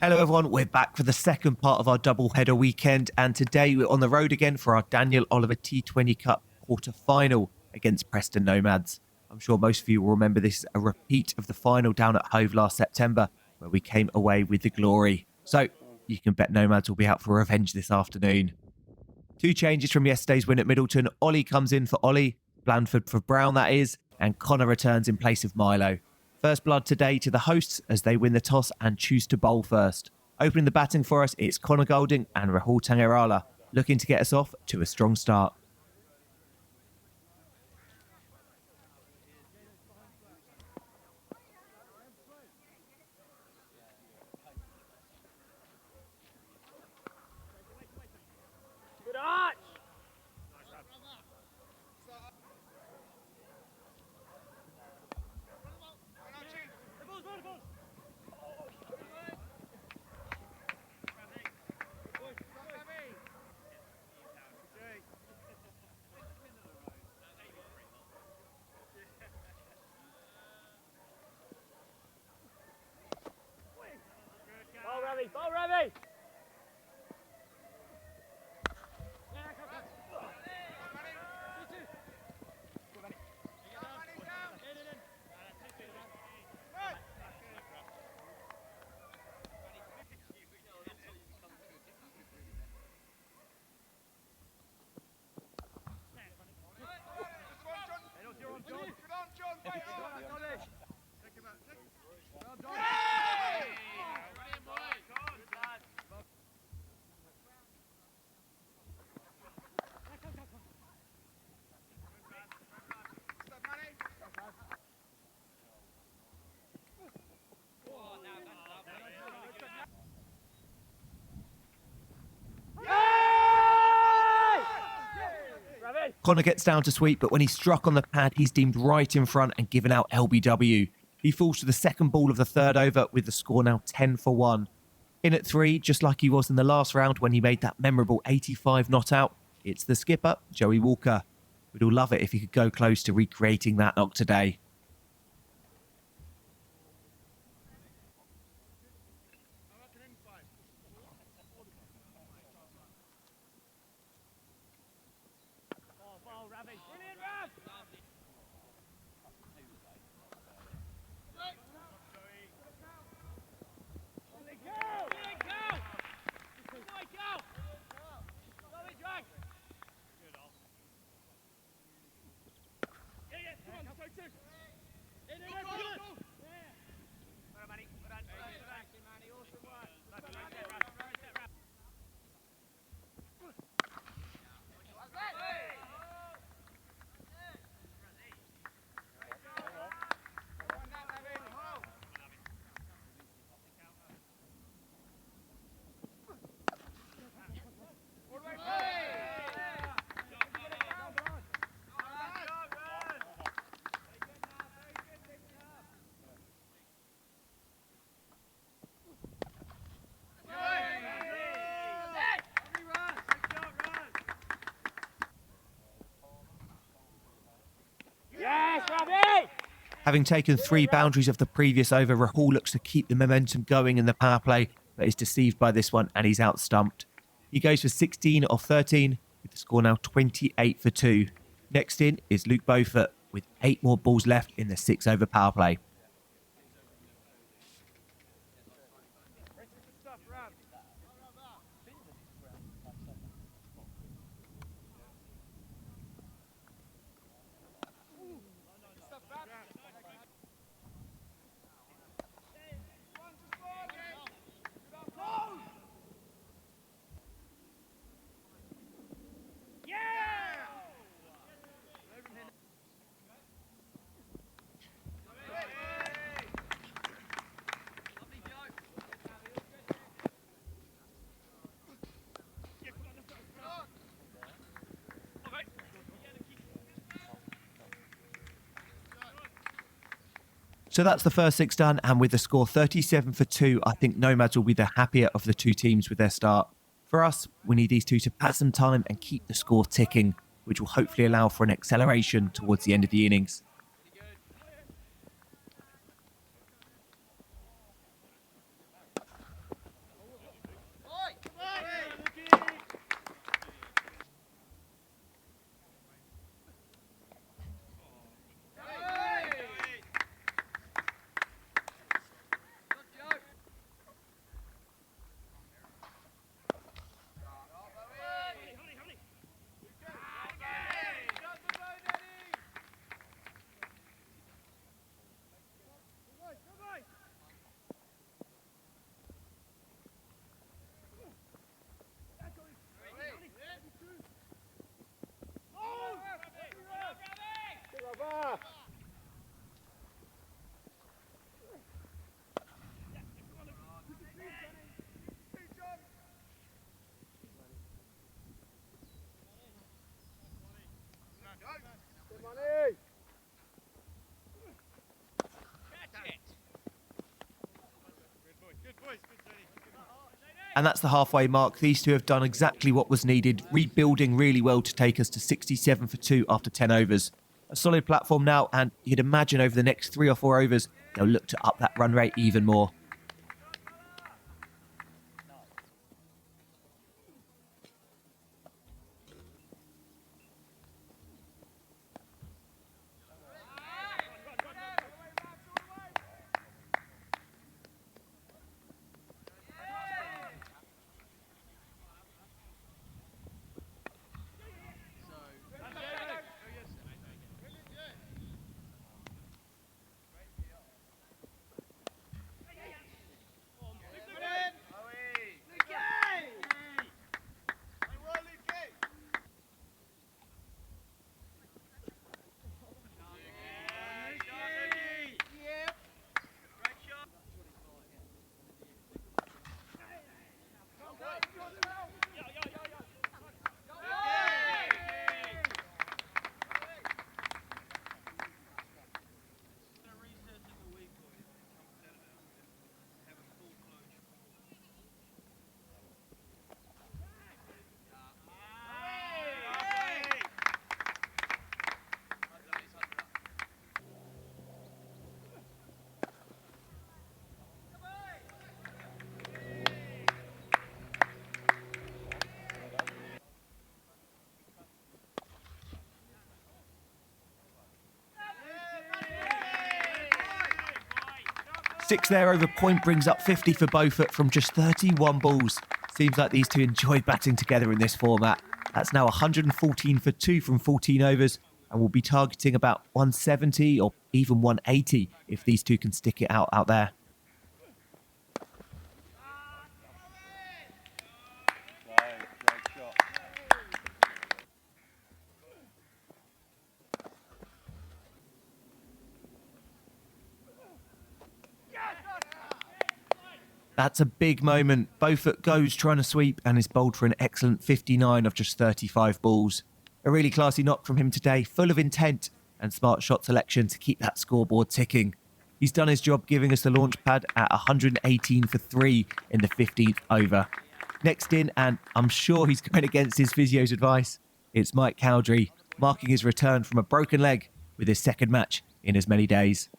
Hello everyone, we're back for the second part of our double header weekend, and today we're on the road again for our Daniel Oliver T20 Cup quarter final against Preston Nomads. I'm sure most of you will remember this is a repeat of the final down at Hove last September, where we came away with the glory. So you can bet Nomads will be out for revenge this afternoon. Two changes from yesterday's win at Middleton. Ollie comes in for Ollie, Blandford for Brown that is, and Connor returns in place of Milo. First blood today to the hosts as they win the toss and choose to bowl first. Opening the batting for us, it's Connor Golding and Rahul Tangerala, looking to get us off to a strong start. Ball Ravi! Connor gets down to sweep, but when he's struck on the pad, he's deemed right in front and given out LBW. He falls to the second ball of the third over with the score now 10 for 1. In at 3, just like he was in the last round when he made that memorable 85 not out, it's the skipper, Joey Walker. We'd all love it if he could go close to recreating that knock today. Having taken 3 boundaries of the previous over, Rahul looks to keep the momentum going in the power play, but is deceived by this one and he's out-stumped. He goes for 16 off 13, with the score now 28 for 2. Next in is Luke Beaufort, with 8 more balls left in the 6-over power play. So that's the first 6 done, and with the score 37 for 2, I think Nomads will be the happier of the two teams with their start. For us, we need these two to pass some time and keep the score ticking, which will hopefully allow for an acceleration towards the end of the innings. And that's the halfway mark. These two have done exactly what was needed, rebuilding really well to take us to 67 for 2 after 10 overs. A solid platform now, and you'd imagine over the next 3 or 4 overs, they'll look to up that run rate even more. Six there over point brings up 50 for Beaufort from just 31 balls. Seems like these two enjoy batting together in this format. That's now 114 for 2 from 14 overs, and we'll be targeting about 170 or even 180 if these two can stick it out there. That's a big moment. Beaufort goes trying to sweep and is bowled for an excellent 59 of just 35 balls. A really classy knock from him today, full of intent and smart shot selection to keep that scoreboard ticking. He's done his job giving us the launch pad at 118 for 3 in the 15th over. Next in, and I'm sure he's going against his physio's advice, it's Mike Cowdrey, marking his return from a broken leg with his second match in as many days.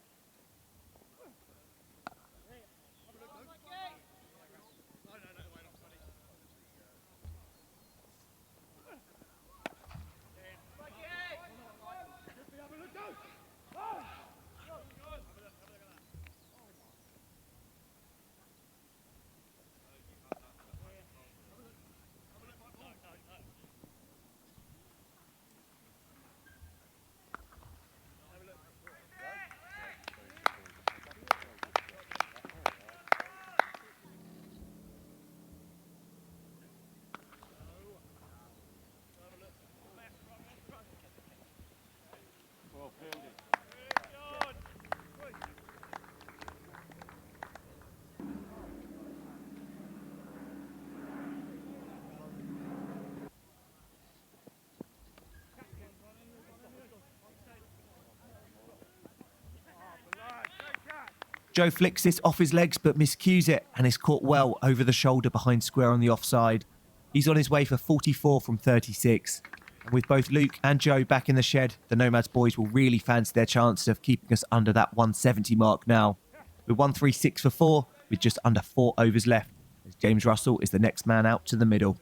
Joe flicks this off his legs but miscues it and is caught well over the shoulder behind square on the offside. He's on his way for 44 from 36. And with both Luke and Joe back in the shed, the Nomads boys will really fancy their chance of keeping us under that 170 mark now. With 136 for 4, with just under 4 overs left, as James Russell is the next man out to the middle.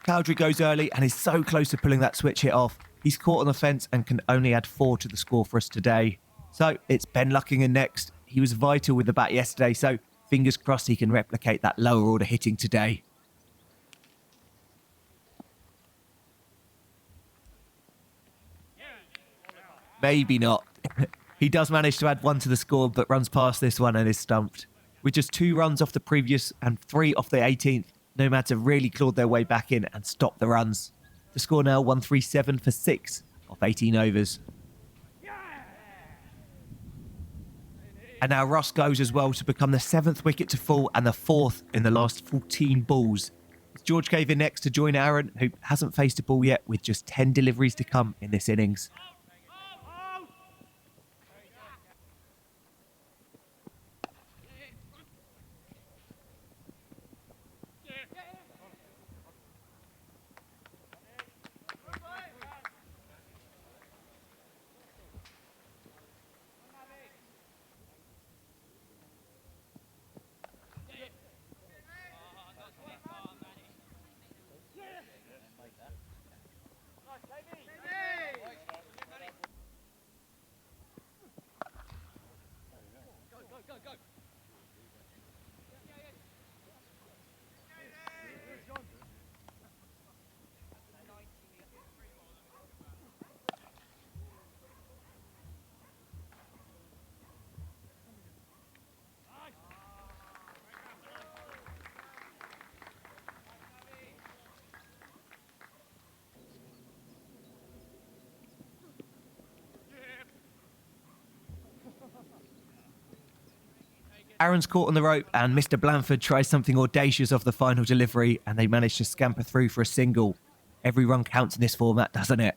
Cowdrey goes early and is so close to pulling that switch hit off. He's caught on the fence and can only add 4 to the score for us today. So it's Ben Luckingham next. He was vital with the bat yesterday, so fingers crossed he can replicate that lower order hitting today. Maybe not. He does manage to add 1 to the score, but runs past this one and is stumped. With just 2 runs off the previous and 3 off the 18th, Nomads have really clawed their way back in and stopped the runs. The score now 137 for 6 off 18 overs. And now Ross goes as well to become the 7th wicket to fall and the 4th in the last 14 balls. George came in next to join Aaron, who hasn't faced a ball yet, with just 10 deliveries to come in this innings. Aaron's caught on the rope and Mr. Blanford tries something audacious off the final delivery and they manage to scamper through for a single. Every run counts in this format, doesn't it?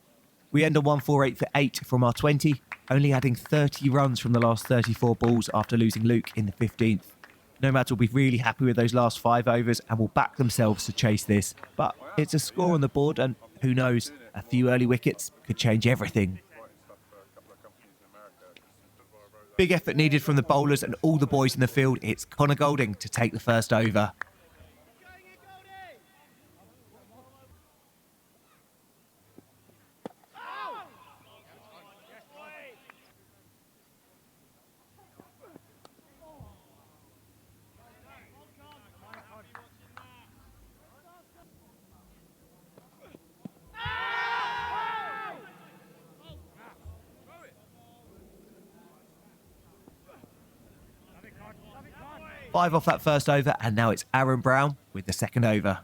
We end on 148 for 8 from our 20, only adding 30 runs from the last 34 balls after losing Luke in the 15th. Nomads will be really happy with those last 5 overs and will back themselves to chase this. But it's a score on the board and who knows, a few early wickets could change everything. Big effort needed from the bowlers and all the boys in the field. It's Connor Golding to take the first over. Five off that first over, and now it's Aaron Brown with the second over.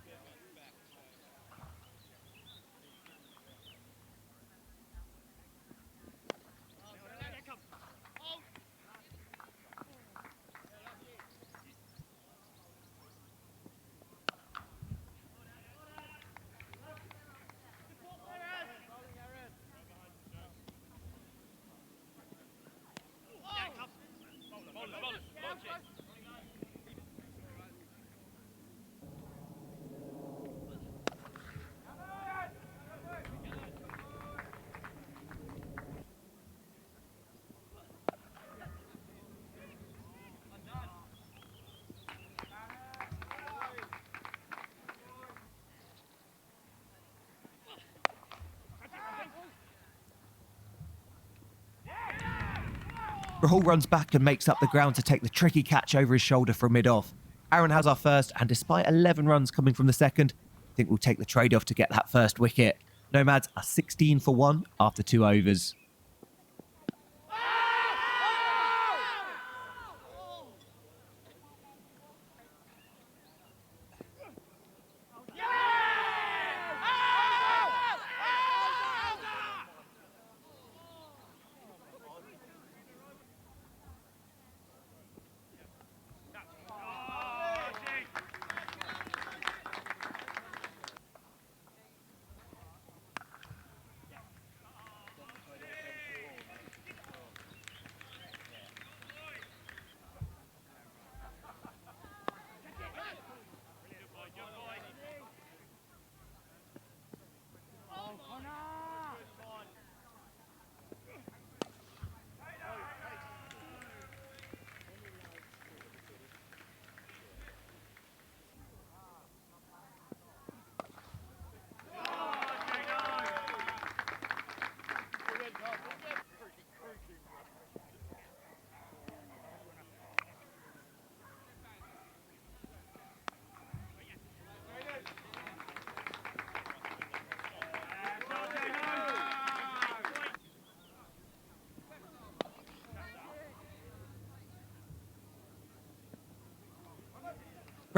Rahul runs back and makes up the ground to take the tricky catch over his shoulder from mid-off. Aaron has our first, and despite 11 runs coming from the second, I think we'll take the trade-off to get that first wicket. Nomads are 16 for 1 after 2 overs.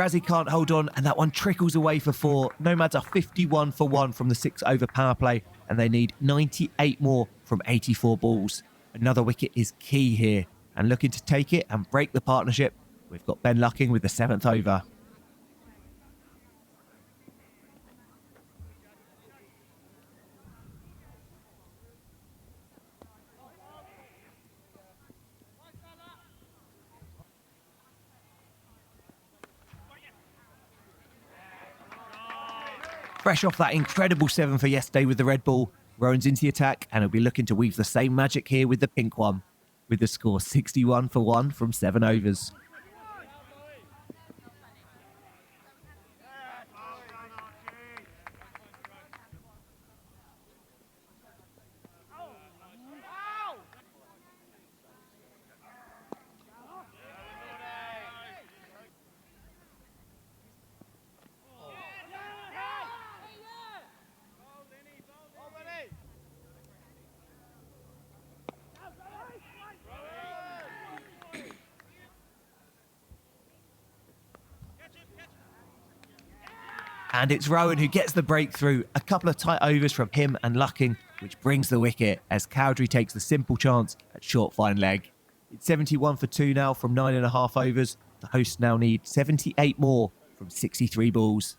Brazzy can't hold on, and that one trickles away for 4. Nomads are 51 for 1 from the 6-over power play, and they need 98 more from 84 balls. Another wicket is key here, and looking to take it and break the partnership, we've got Ben Lucking with the 7th over. Fresh off that incredible 7 for yesterday with the red ball, Rowan's into the attack and he'll be looking to weave the same magic here with the pink one, with the score 61 for 1 from 7 overs. And it's Rowan who gets the breakthrough. A couple of tight overs from him and Lucking, which brings the wicket as Cowdrey takes the simple chance at short fine leg. It's 71 for 2 now from 9.5 overs. The hosts now need 78 more from 63 balls.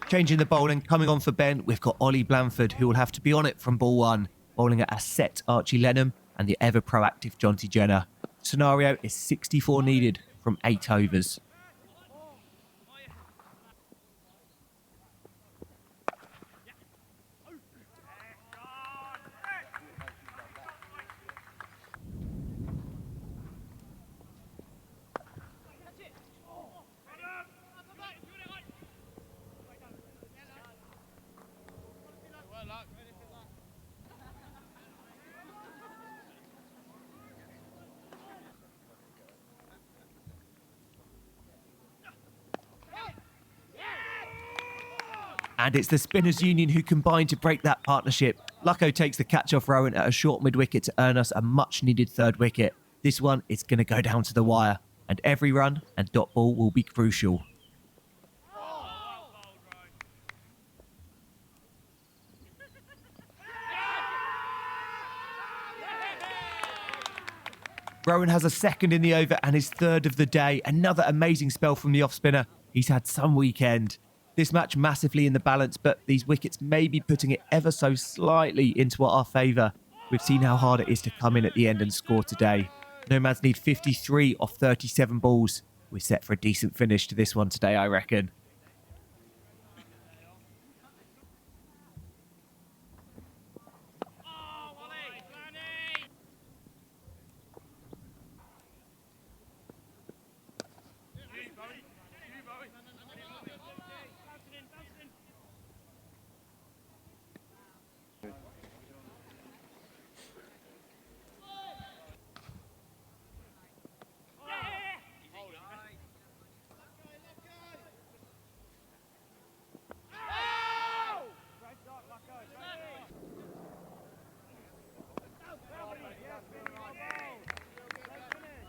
Changing the bowling, coming on for Ben, we've got Ollie Blanford, who will have to be on it from ball 1, bowling at a set Archie Lenham and the ever-proactive Jonty Jenner. Scenario is 64 needed from 8 overs. And it's the Spinners Union who combine to break that partnership. Lucko takes the catch off Rowan at a short mid-wicket to earn us a much-needed 3rd wicket. This one is going to go down to the wire, and every run and dot ball will be crucial. Rowan has a 2nd in the over and his 3rd of the day. Another amazing spell from the off-spinner. He's had some weekend. This match massively in the balance, but these wickets may be putting it ever so slightly into our favour. We've seen how hard it is to come in at the end and score today. Nomads need 53 off 37 balls. We're set for a decent finish to this one today, I reckon.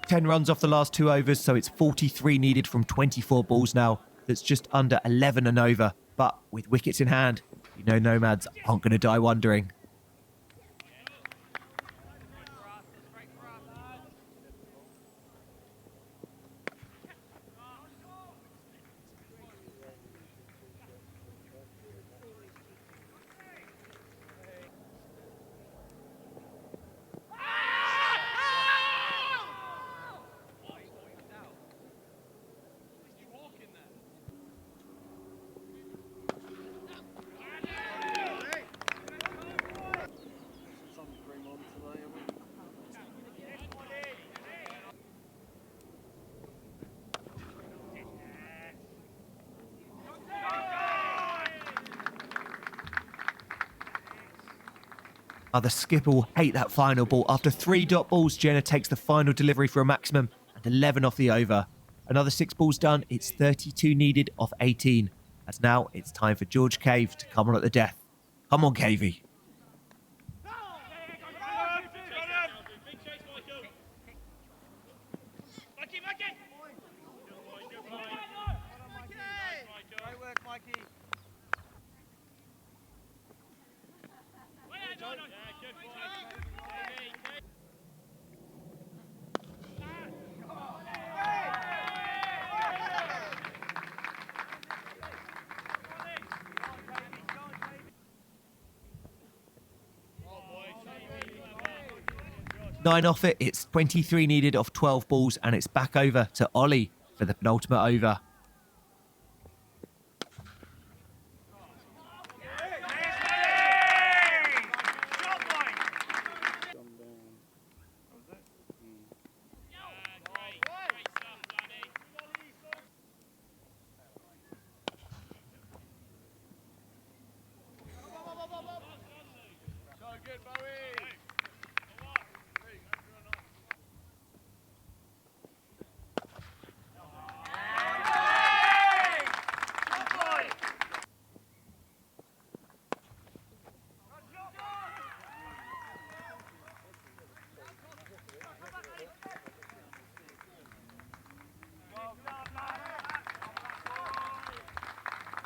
Ten runs off the last 2 overs, so it's 43 needed from 24 balls now. That's just under 11 and over. But with wickets in hand, you know Nomads aren't going to die wondering. The skipper will hate that final ball. After 3 dot balls, Jenner takes the final delivery for a maximum and 11 off the over. Another 6 balls done. It's 32 needed off 18. As now it's time for George Cave to come on at the death. Come on, Cavey. 9 off it, it's 23 needed off 12 balls, and it's back over to Ollie for the penultimate over.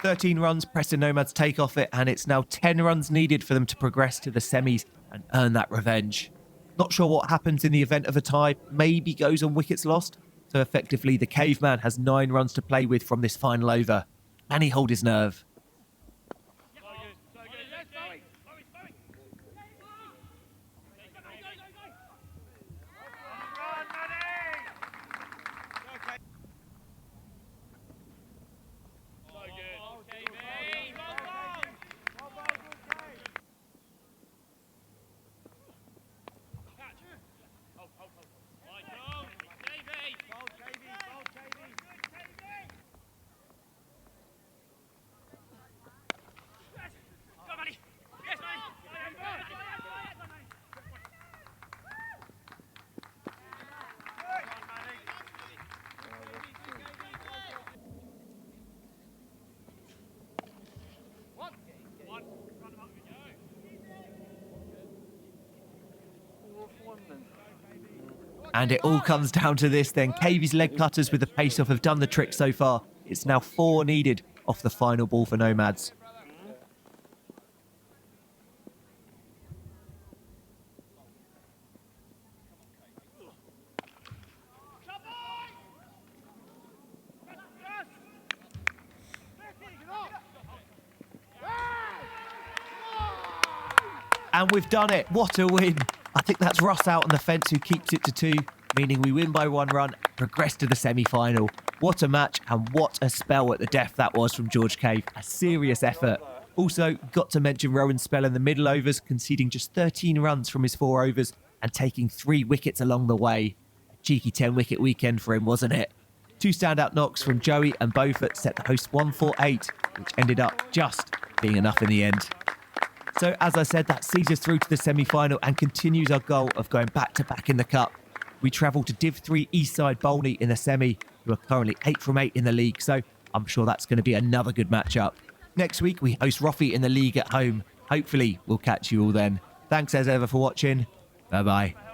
"13 runs, Preston Nomads take off it, and it's now 10 runs needed for them to progress to the semis and earn that revenge. Not sure what happens in the event of a tie, maybe goes on wickets lost. So effectively, the caveman has 9 runs to play with from this final over. Can he hold his nerve? And it all comes down to this then. Cavey's leg cutters with the pace-off have done the trick so far. It's now 4 needed off the final ball for Nomads. And we've done it. What a win. I think that's Ross out on the fence who keeps it to 2, meaning we win by 1 run, progress to the semi-final. What a match, and what a spell at the death that was from George Cave. A serious effort. Also, got to mention Rowan's spell in the middle overs, conceding just 13 runs from his 4 overs and taking 3 wickets along the way. A cheeky 10-wicket weekend for him, wasn't it? 2 standout knocks from Joey and Beaufort set the host 148, which ended up just being enough in the end. So, as I said, that sees us through to the semi-final and continues our goal of going back-to-back in the Cup. We travel to Div 3 Eastside Bolney in the semi, who are currently 8 from 8 in the league, so I'm sure that's going to be another good matchup. Next week, we host Roffey in the league at home. Hopefully, we'll catch you all then. Thanks as ever for watching. Bye-bye.